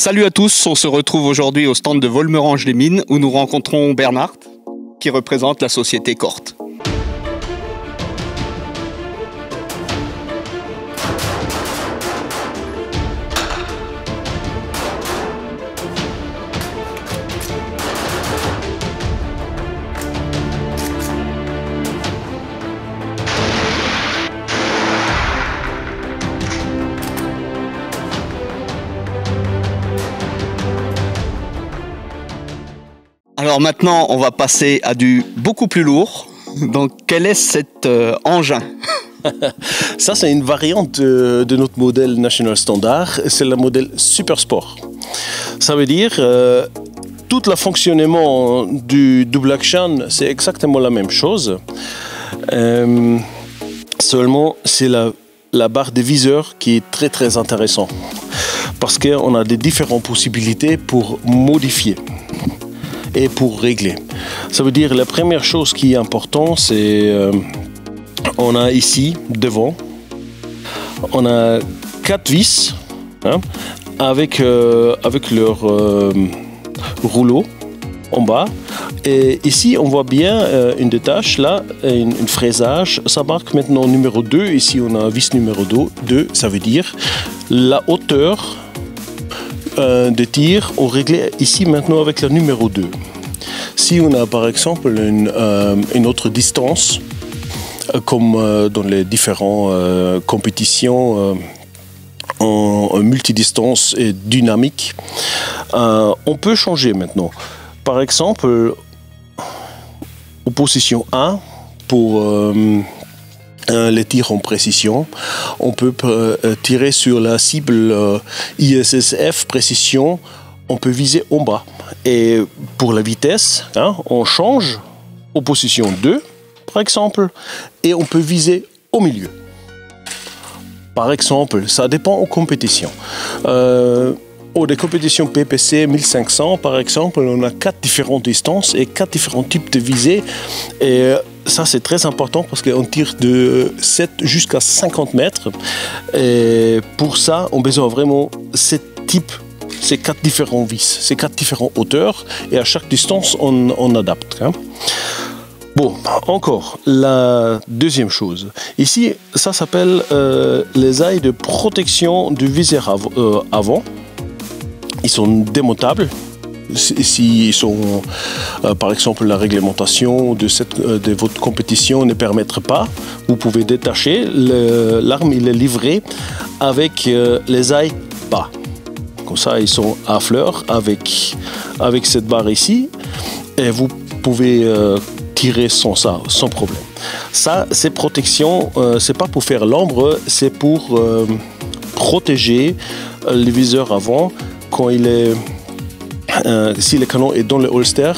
Salut à tous, on se retrouve aujourd'hui au stand de Volmerange des Mines où nous rencontrons Bernard qui représente la société Corte. Alors maintenant, on va passer à du beaucoup plus lourd. Donc, quel est cet engin? Ça, c'est une variante de notre modèle National Standard. C'est le modèle Super Sport. Ça veut dire tout le fonctionnement du double action, c'est exactement la même chose. Seulement, c'est la barre des viseurs qui est très très intéressant parce qu'on a des différentes possibilités pour modifier et pour régler. Ça veut dire la première chose qui est importante, c'est on a ici devant, on a 4 vis avec leur rouleau en bas. Et ici, on voit bien une détache, là, une fraisage. Ça marque maintenant numéro 2. Ici, on a vis numéro 2. Ça veut dire la hauteur de tir, on réglait ici maintenant avec le numéro 2. Si on a par exemple une autre distance, comme dans les différentes compétitions en multidistance et dynamique, on peut changer maintenant. Par exemple, en position 1, pour les tirs en précision, on peut tirer sur la cible ISSF précision, on peut viser en bas. Et pour la vitesse, on change en position 2, par exemple, et on peut viser au milieu. Par exemple, ça dépend en compétition. Des compétitions PPC 1500, par exemple, on a 4 différentes distances et 4 différents types de visées. Et ça, c'est très important parce qu'on tire de 7 jusqu'à 50 mètres. Et pour ça, on a besoin vraiment de ces 4 différents vis, ces 4 différentes hauteurs. Et à chaque distance, on adapte. Bon, encore, la deuxième chose. Ici, ça s'appelle les ailes de protection du viseur avant. Ils sont démontables. Si ils sont, par exemple, la réglementation de votre compétition ne permettrait pas, vous pouvez détacher. L'arme, il est livré avec les ailes bas. Comme ça, ils sont à fleur avec cette barre ici. Et vous pouvez tirer sans problème. Ça, c'est protection. C'est pas pour faire l'ombre, c'est pour protéger le viseur avant. Quand si le canon est dans le holster,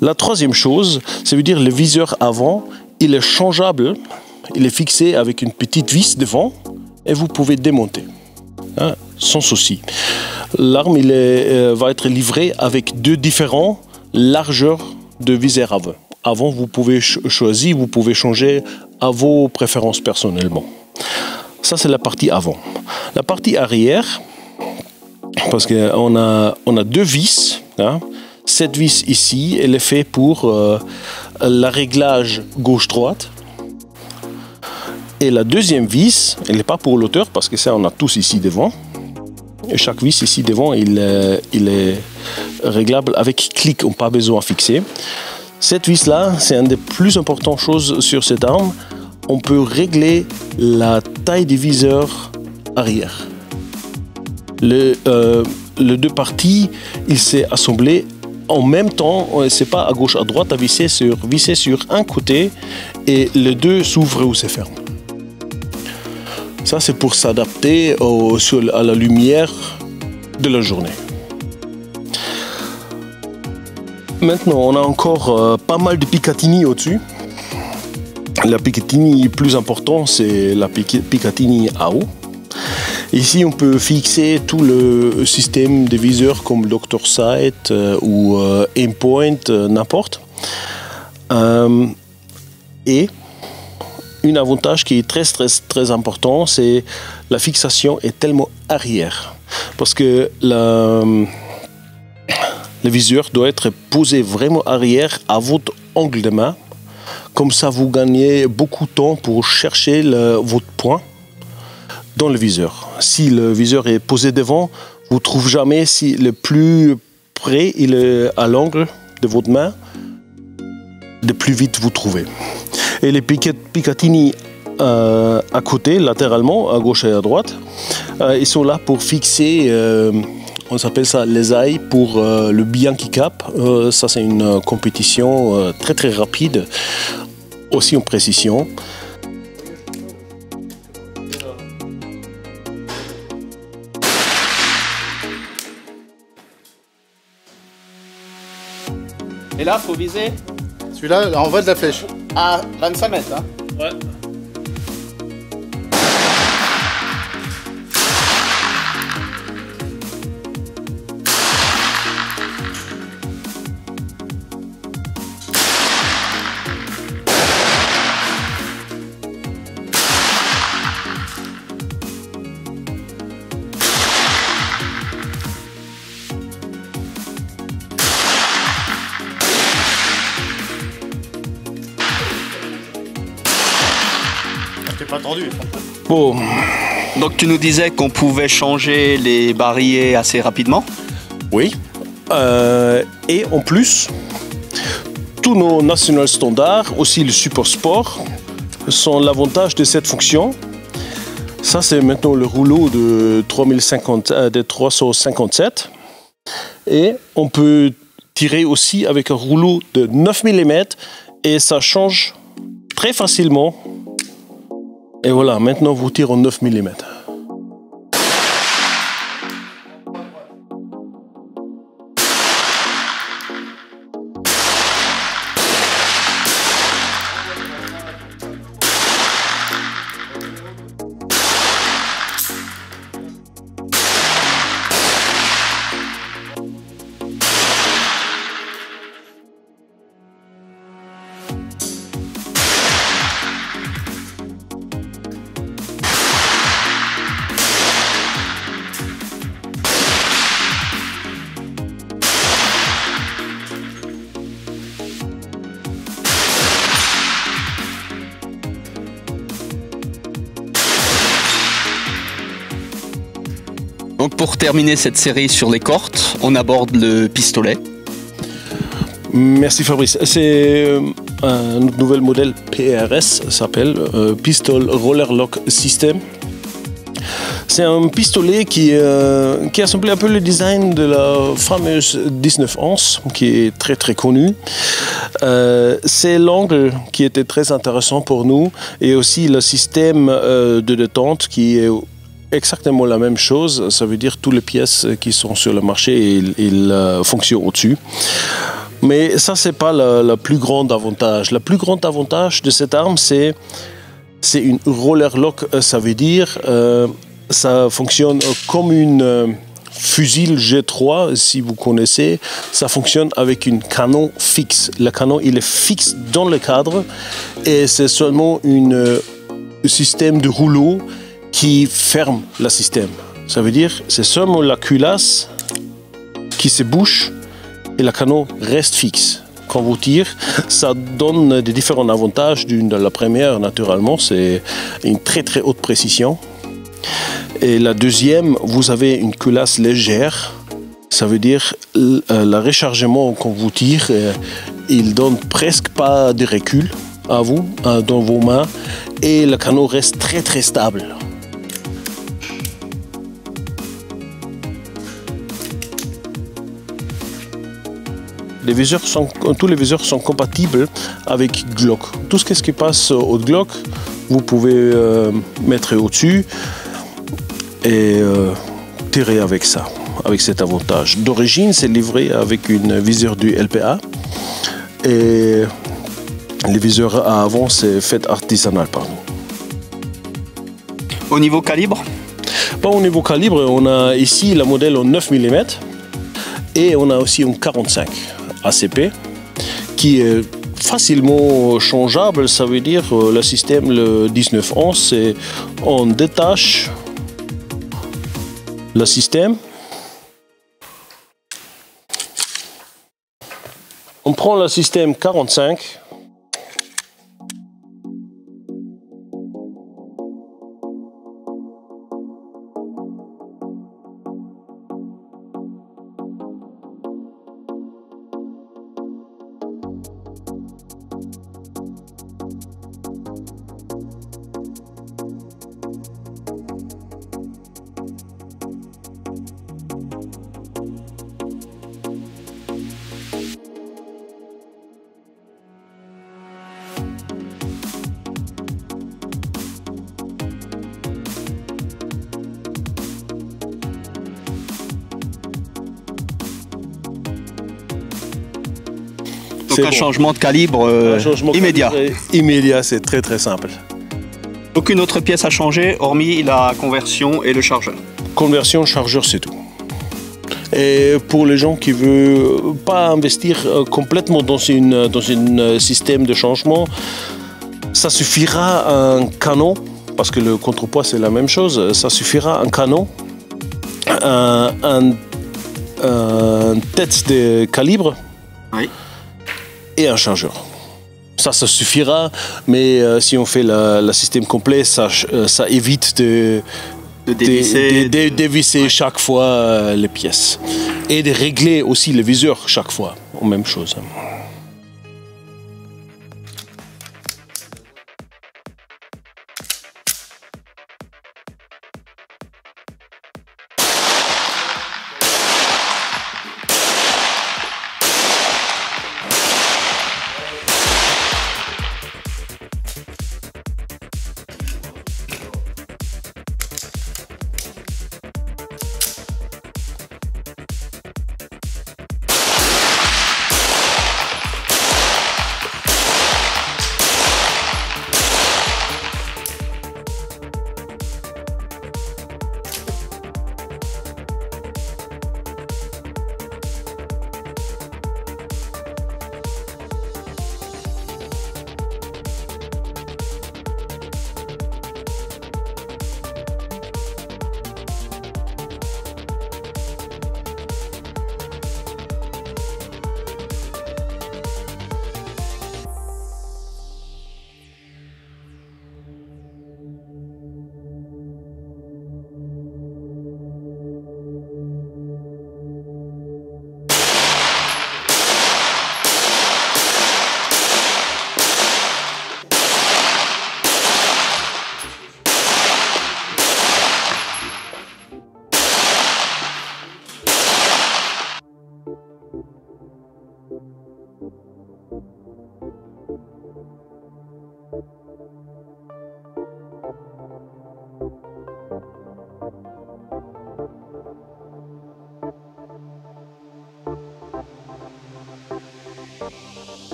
la troisième chose, ça veut dire le viseur avant, il est changeable, il est fixé avec une petite vis devant et vous pouvez démonter, sans souci. L'arme va être livrée avec 2 différentes largeurs de viseur avant. Avant, vous pouvez choisir, vous pouvez changer à vos préférences personnellement. Ça, c'est la partie avant. La partie arrière, parce qu'on a 2 vis. Cette vis ici, elle est faite pour le réglage gauche-droite. Et la deuxième vis, elle n'est pas pour l'auteur, parce que ça, on a tous ici devant. Et chaque vis ici devant, il est réglable avec clic, on n'a pas besoin de fixer. Cette vis-là, c'est une des plus importantes choses sur cette arme. On peut régler la taille du viseur arrière. Les 2 parties, il s'est assemblé en même temps, c'est pas à gauche, à droite, à visser sur un côté et les 2 s'ouvrent ou se ferment. Ça, c'est pour s'adapter à la lumière de la journée. Maintenant, on a encore pas mal de Picatinny au-dessus. La Picatinny plus importante, c'est la Picatinny AO. Ici, on peut fixer tout le système de viseurs comme Dr. Sight ou Aimpoint, n'importe. Et un avantage qui est très important, c'est la fixation est tellement arrière. Parce que le viseur doit être posé vraiment arrière à votre angle de main. Comme ça, vous gagnez beaucoup de temps pour chercher votre point dans le viseur. Si le viseur est posé devant, vous ne trouvez jamais si le plus près il est à l'angle de votre main, de plus vite vous trouvez. Et les Picatinny à côté, latéralement, à gauche et à droite, ils sont là pour fixer, on s'appelle ça les ailes pour le Bianchi Cap. Ça, c'est une compétition très rapide, aussi en précision. Et là, faut viser Celui-là, en bas de la flèche. à 25 mètres. Hein. Ouais. T'es pas tendu. Bon, Donc tu nous disais qu'on pouvait changer les barilles assez rapidement. oui. Et en plus, tous nos national standards, aussi le Super Sport, sont l'avantage de cette fonction. Ça, c'est maintenant le rouleau de 357. Et on peut tirer aussi avec un rouleau de 9 mm et ça change très facilement. Et voilà, maintenant vous tirez en 9 mm. Donc pour terminer cette série sur les cortes, on aborde le pistolet. Merci Fabrice. C'est un nouvel modèle PRS, s'appelle Pistol Roller Lock System. C'est un pistolet qui assemble un peu le design de la fameuse 1911, qui est très connue. C'est l'angle qui était très intéressant pour nous et aussi le système de détente qui est exactement la même chose. Ça veut dire toutes les pièces qui sont sur le marché, ils fonctionnent au-dessus. Mais ça, c'est pas le plus grand avantage. Le plus grand avantage de cette arme, c'est une roller lock. Ça veut dire ça fonctionne comme une fusil G3, si vous connaissez. Ça fonctionne avec un canon fixe. Le canon, il est fixe dans le cadre et c'est seulement un système de rouleau qui ferme le système. Ça veut dire c'est seulement la culasse qui se bouge et le canon reste fixe. Quand vous tirez, ça donne des différents avantages. La première, naturellement, c'est une très haute précision. Et la deuxième, vous avez une culasse légère. Ça veut dire le rechargement quand vous tirez, il donne presque pas de recul à vous, dans vos mains. Et le canon reste très stable. Tous les viseurs sont compatibles avec Glock. Tout ce qui passe au Glock, vous pouvez mettre au-dessus et tirer avec ça. avec cet avantage. D'origine, c'est livré avec une viseur du LPA et les viseurs à avant, c'est fait artisanal par nous. Au niveau calibre? Pas au niveau calibre, on a ici la modèle en 9 mm et on a aussi un 45 ACP qui est facilement changeable. Ça veut dire le système, le 1911, c'est on détache le système. On prend le système 45. Donc un changement de calibre immédiat. Immédiat, c'est très très simple. Aucune autre pièce à changer, hormis la conversion et le chargeur. Conversion, chargeur, c'est tout. Et pour les gens qui ne veulent pas investir complètement dans un système de changement, ça suffira un canon, parce que le contrepoids c'est la même chose, ça suffira un canon, un tête de calibre. Oui. Et un chargeur. Ça suffira, mais si on fait le système complet, ça évite de dévisser Ouais. chaque fois les pièces. Et de régler aussi le viseur chaque fois, même chose.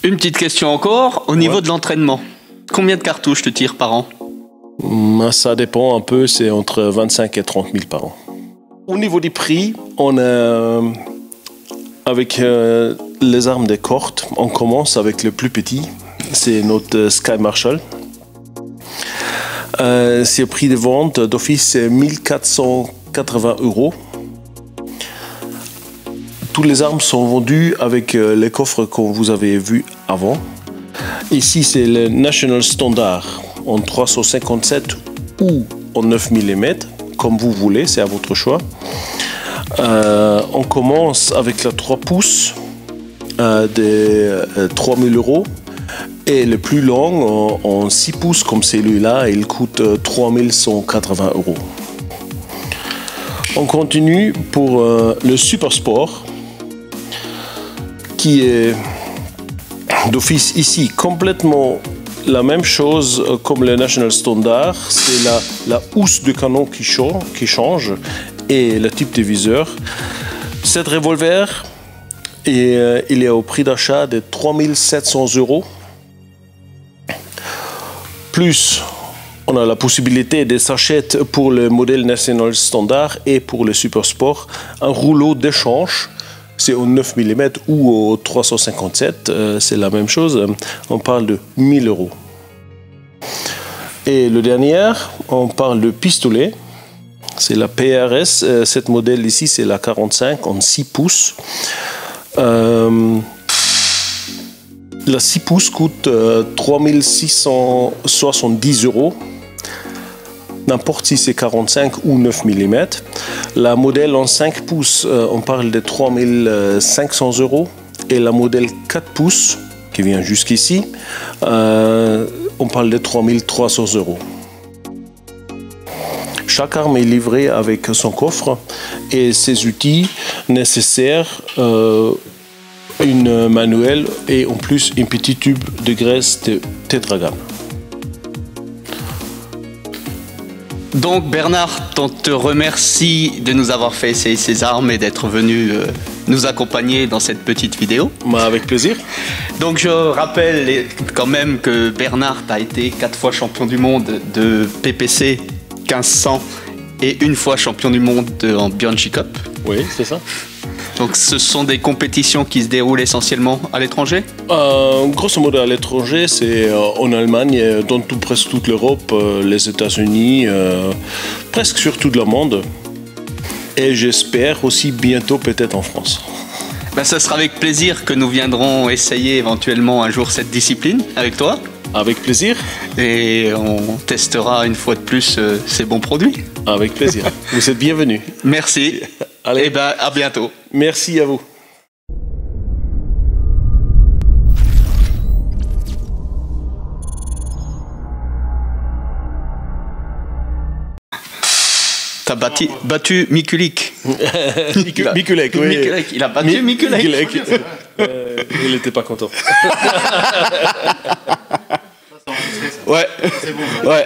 Une petite question encore, au niveau de l'entraînement. Combien de cartouches tu tires par an? Ça dépend un peu, c'est entre 25 et 30 000 par an. Au niveau des prix, on a, avec les armes des cordes, on commence avec le plus petit, c'est notre Sky Marshall. C'est le prix de vente d'office, c'est 1480 €. Toutes les armes sont vendues avec les coffres que vous avez vus avant. Ici, c'est le National Standard en 357 ou en 9 mm, comme vous voulez, c'est à votre choix. On commence avec la 3 pouces de 3000 €. Et le plus long, en 6 pouces comme celui-là, il coûte 3180 €. On continue pour le Super Sport, qui est d'office ici complètement la même chose comme le National Standard. C'est la housse de canon qui change et le type de viseur. Cet revolver, il est au prix d'achat de 3700 €. Plus, on a la possibilité de s'acheter pour le modèle National Standard et pour le Super Sport un rouleau d'échange. C'est au 9 mm ou au 357, c'est la même chose. On parle de 1000 €. Et le dernier, on parle de pistolet. C'est la PRS. Cette modèle ici, c'est la 45 en 6 pouces. La 6 pouces coûte 3670 €. N'importe si c'est 45 ou 9 mm. La modèle en 5 pouces, on parle de 3500 €. Et la modèle 4 pouces, qui vient jusqu'ici, on parle de 3300 €. Chaque arme est livrée avec son coffre et ses outils nécessaires, une manuelle et en plus un petit tube de graisse de Tetragan. Donc Bernard, on te remercie de nous avoir fait essayer ces armes et d'être venu nous accompagner dans cette petite vidéo. Avec plaisir. Donc je rappelle quand même que Bernard a été 4 fois champion du monde de PPC 1500 et 1 fois champion du monde en Bianchi Cup. Oui, c'est ça. Donc ce sont des compétitions qui se déroulent essentiellement à l'étranger ? Grosso modo à l'étranger, c'est en Allemagne, dans presque toute l'Europe, les États-Unis, presque sur tout le monde. Et j'espère aussi bientôt peut-être en France. Ben, ce sera avec plaisir que nous viendrons essayer éventuellement un jour cette discipline avec toi. Avec plaisir. Et on testera une fois de plus ces bons produits. Avec plaisir. Vous êtes bienvenus. Merci. Allez. Et ben, à bientôt. Merci à vous. T'as battu Mikulik. Mikulek, oui. Mikulek, il a battu Mikulek. Il n'était pas content. Ouais. C'est bon. Ouais.